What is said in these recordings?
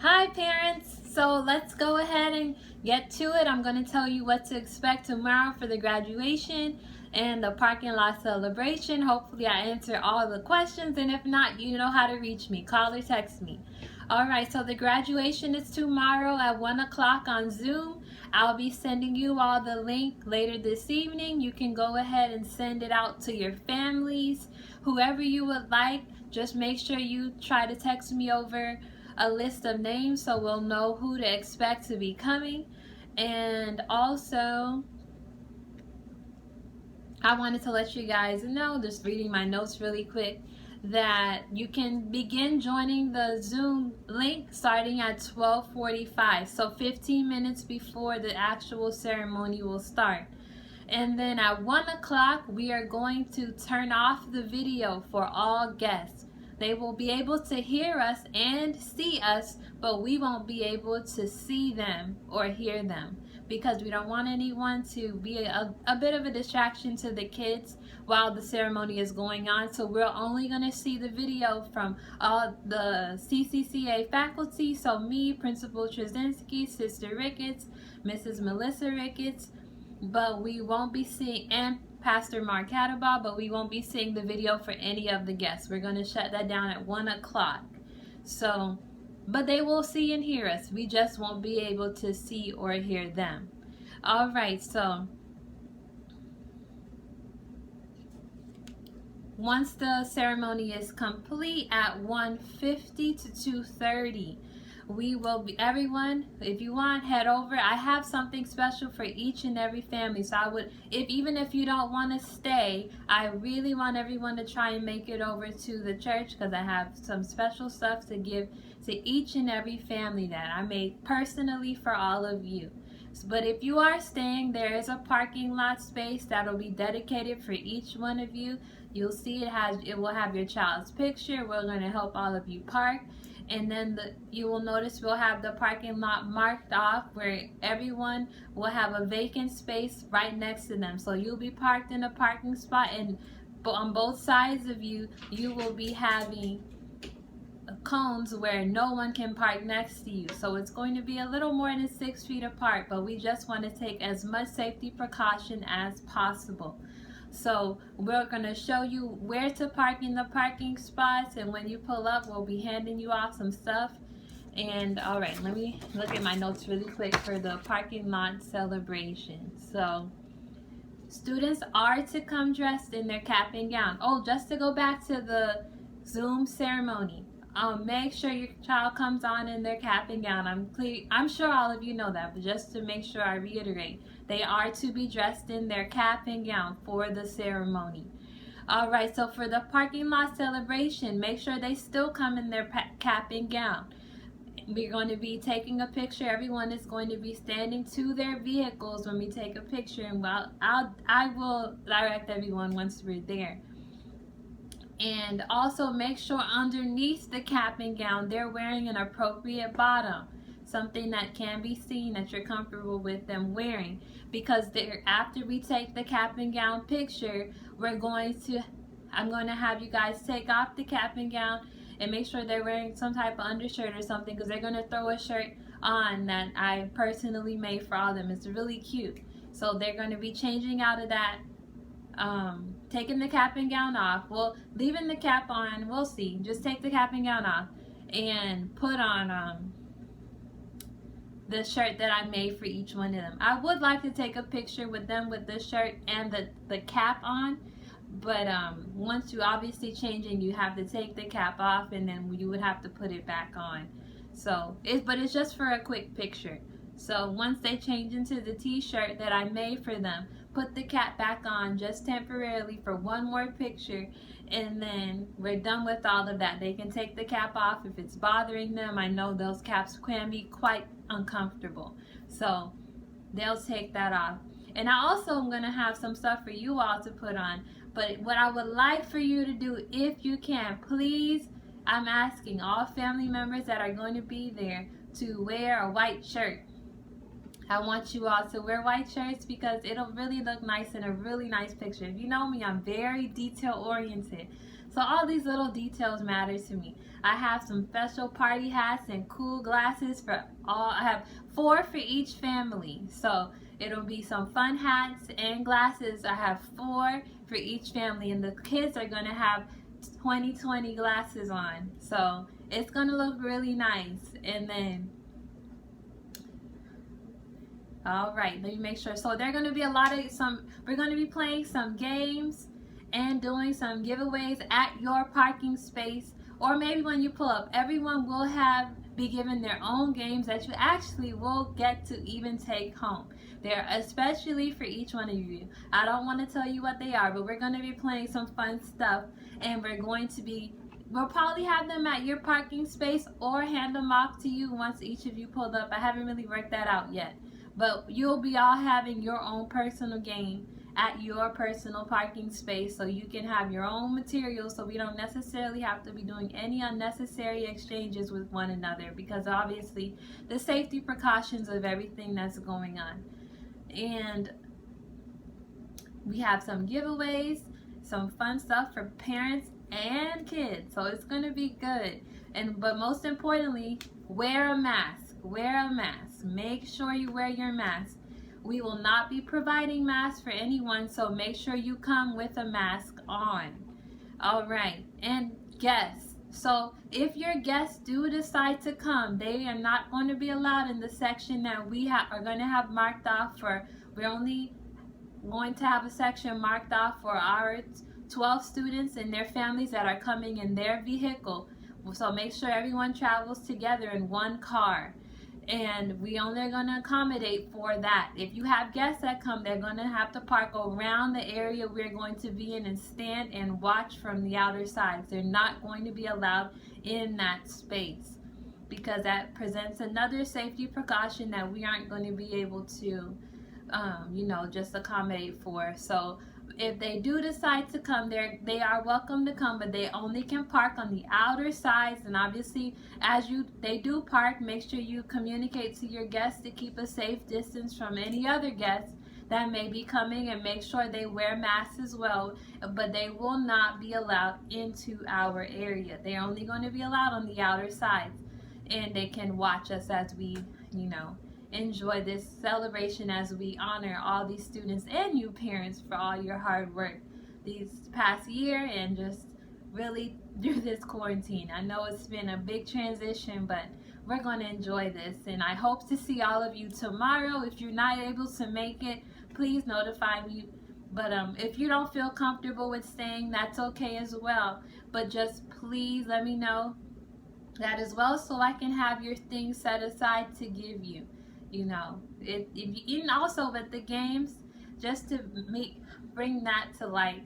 Hi parents! So let's go ahead and get to it. I'm going to tell you what to expect tomorrow for the graduation and the parking lot celebration. Hopefully I answer all the questions, and if not, you know how to reach me. Call or text me. Alright, so the graduation is tomorrow at 1 o'clock on Zoom. I'll be sending you all the link later this evening. You can go ahead and send it out to your families, whoever you would like. Just make sure you try to text me over a list of names so we'll know who to expect to be coming. And also, I wanted to let you guys know, just reading my notes really quick, that you can begin joining the Zoom link starting at 12:45, so 15 minutes before the actual ceremony will start. And then at 1 o'clock, we are going to turn off the video for all guests. They will be able to hear us and see us, but we won't be able to see them or hear them because we don't want anyone to be a bit of a distraction to the kids while the ceremony is going on. So we're only going to see the video from all the CCCA faculty. So me, Principal Trzynski, Sister Ricketts, Mrs. Melissa Ricketts, but we won't be seeing, and Pastor Mark Catterbaugh, but we won't be seeing the video for any of the guests. We're going to shut that down at 1 o'clock. So, but they will see and hear us. We just won't be able to see or hear them. All right, so once the ceremony is complete at 1:50 to 2:30, we will be, everyone, if you want, head over. I have something special for each and every family, so I would, even if you don't want to stay, I really want everyone to try and make it over to the church because I have some special stuff to give to each and every family that I made personally for all of you. But if you are staying, there is a parking lot space that'll be dedicated for each one of you. You'll see it will have your child's picture. We're going to help all of you park. And then you will notice we'll have the parking lot marked off where everyone will have a vacant space right next to them. So you'll be parked in a parking spot, and on both sides of you, you will be having cones where no one can park next to you. So it's going to be a little more than 6 feet apart, but we just want to take as much safety precaution as possible. So we're going to show you where to park in the parking spots, and when you pull up, we'll be handing you off some stuff. And all right, let me look at my notes really quick for the parking lot celebration. So students are to come dressed in their cap and gown. Oh, just to go back to the Zoom ceremony, make sure your child comes on in their cap and gown. I'm sure all of you know that, but just to make sure I reiterate, they are to be dressed in their cap and gown for the ceremony. All right, so for the parking lot celebration, make sure they still come in their cap and gown. We're going to be taking a picture. Everyone is going to be standing to their vehicles when we take a picture, and I will direct everyone once we're there. And also make sure underneath the cap and gown they're wearing an appropriate bottom, something that can be seen that you're comfortable with them wearing, because after we take the cap and gown picture, I'm going to have you guys take off the cap and gown and make sure they're wearing some type of undershirt or something, because they're going to throw a shirt on that I personally made for all of them. It's really cute. So they're going to be changing out of that, taking the cap and gown off. Well, leaving the cap on, we'll see. Just take the cap and gown off and put on the shirt that I made for each one of them. I would like to take a picture with them with the shirt and the cap on, but once you obviously changing, you have to take the cap off, and then you would have to put it back on. So but it's just for a quick picture. So once they change into the t-shirt that I made for them, put the cap back on just temporarily for one more picture, and then we're done with all of that. They can take the cap off if it's bothering them. I know those caps can be quite uncomfortable, so they'll take that off. And I also am going to have some stuff for you all to put on, but what I would like for you to do, if you can, please, I'm asking all family members that are going to be there to wear a white shirt. I want you all to wear white shirts because it'll really look nice in a really nice picture. If you know me, I'm very detail oriented. So So all these little details matter to me. I have some special party hats and cool glasses for all. I have 4 for each family. So it'll be some fun hats and glasses. I have 4 for each family, and the kids are going to have 20/20 glasses on. So it's going to look really nice. And then all right, let me make sure. So they're going to be we're going to be playing some games and doing some giveaways at your parking space, or maybe when you pull up, everyone will be given their own games that you actually will get to even take home. They're especially for each one of you. I don't want to tell you what they are, but we're going to be playing some fun stuff, and we'll probably have them at your parking space or hand them off to you once each of you pulled up. I haven't really worked that out yet. But you'll be all having your own personal game at your personal parking space, so you can have your own material, so we don't necessarily have to be doing any unnecessary exchanges with one another, because obviously the safety precautions of everything that's going on. And we have some giveaways, some fun stuff for parents and kids, so it's going to be good. But most importantly, wear a mask. Wear a mask. Make sure you wear your mask. We will not be providing masks for anyone, so make sure you come with a mask on. All right, and guests. So if your guests do decide to come, they are not going to be allowed in the section that we are going to have marked off for. We're only going to have a section marked off for our 12 students and their families that are coming in their vehicle. So make sure everyone travels together in one car. And we only are going to accommodate for that. If you have guests that come, they're going to have to park around the area we're going to be in and stand and watch from the outer sides. They're not going to be allowed in that space, because that presents another safety precaution that we aren't going to be able to, just accommodate for. So if they do decide to come, they are welcome to come, but they only can park on the outer sides. And obviously, as they do park, make sure you communicate to your guests to keep a safe distance from any other guests that may be coming, and make sure they wear masks as well. But they will not be allowed into our area. They're only going to be allowed on the outer sides, and they can watch us as we, enjoy this celebration, as we honor all these students and you parents for all your hard work these past year and just really through this quarantine. I know it's been a big transition, but we're going to enjoy this, and I hope to see all of you tomorrow. If you're not able to make it, please notify me. But if you don't feel comfortable with staying, that's okay as well. But just please let me know that as well, so I can have your things set aside to give you. And also with the games, just to bring that to light,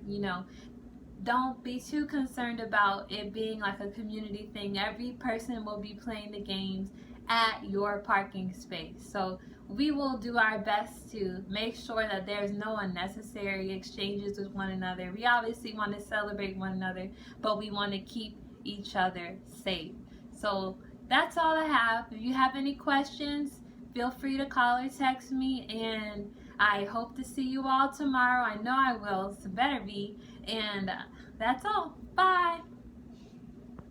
don't be too concerned about it being like a community thing. Every person will be playing the games at your parking space. So we will do our best to make sure that there's no unnecessary exchanges with one another. We obviously want to celebrate one another, but we want to keep each other safe. So that's all I have. If you have any questions, feel free to call or text me, and I hope to see you all tomorrow. I know I will, so better be. And that's all. Bye.